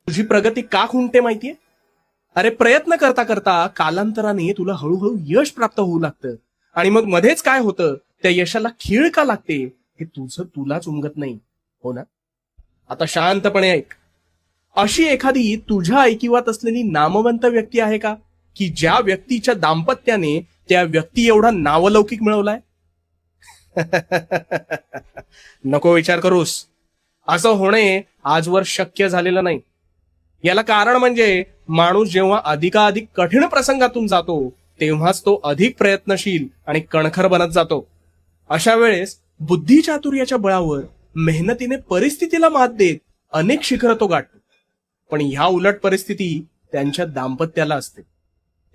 तुझी प्रगती का खुंटते माहितीये? अरे प्रयत्न करता करता कालांतराने तुला हळूहळू यश प्राप्त होऊ लागतं आणि मग मध्येच काय होतं, त्या यशाला खीळ का लागते हे तुझं तुलाच उमगत नाही, हो ना? आता शांतपणे ऐक. अशी एखादी तुझ्या ऐकिवात असलेली नामवंत व्यक्ती आहे का, की ज्या व्यक्तीच्या दाम्पत्याने त्या व्यक्ती एवढा नावलौकिक मिळवलाय? नको विचार करूस. असं होणे आजवर शक्य झालेलं नाही. याला कारण म्हणजे माणूस जेव्हा अधिकाधिक कठीण प्रसंगातून जातो तेव्हाच तो अधिक प्रयत्नशील आणि कणखर बनत जातो. अशा वेळेस बुद्धिचातुर्याच्या बळावर मेहनतीने परिस्थितीला मात देत अनेक शिखर तो गाठतो. पण ह्या उलट परिस्थिती त्यांच्या दाम्पत्याला असते.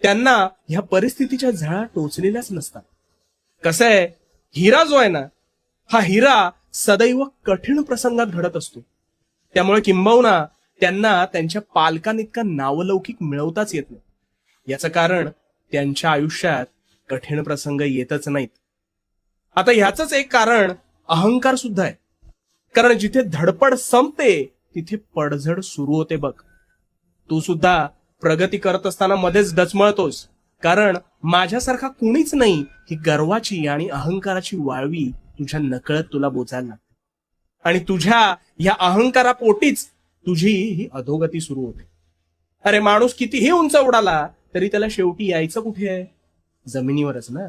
त्यांना ह्या परिस्थितीच्या झळा टोचलेल्याच नसतात. कसं आहे, हिरा जो आहे ना, हा हिरा सदैव कठीण प्रसंगात घडत असतो. त्यामुळे किंबहुना त्यांना त्यांच्या पालकांइतका नावलौकिक मिळवताच येत नाही. याचं कारण त्यांच्या आयुष्यात कठीण प्रसंग येतच नाहीत. आता ह्याच एक कारण अहंकार सुद्धा आहे. कारण जिथे धडपड संपते तिथे पडझड सुरू होते बघ. तू सुद्धा प्रगती करत असताना मध्येच डचमळतोस, कारण माझ्यासारखा कुणीच नाही ही गर्वाची आणि अहंकाराची वाळवी तुझ्या नकळत तुला बोचायला लागते. आणि तुझ्या या अहंकारापोटीच तुझी ही अधोगती सुरू होते. अरे माणूस कितीही उंच उडाला तरी त्याला शेवटी यायचं कुठे आहे? जमिनीवरच ना.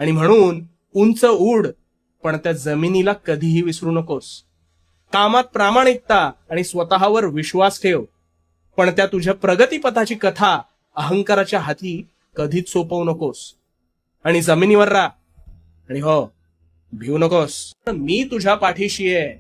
आणि म्हणून उंच उड, पण त्या जमिनीला कधीही विसरू नकोस. कामात प्रामाणिकता आणि स्वतःवर विश्वास ठेव, पण त्या तुझ्या प्रगतीपथाची कथा अहंकाराच्या हाती कधीच सोपवू नकोस. आणि जमिनीवर राहा. आणि हो, भिवू नकोस. मी तुझ्या पाठीशी आहे.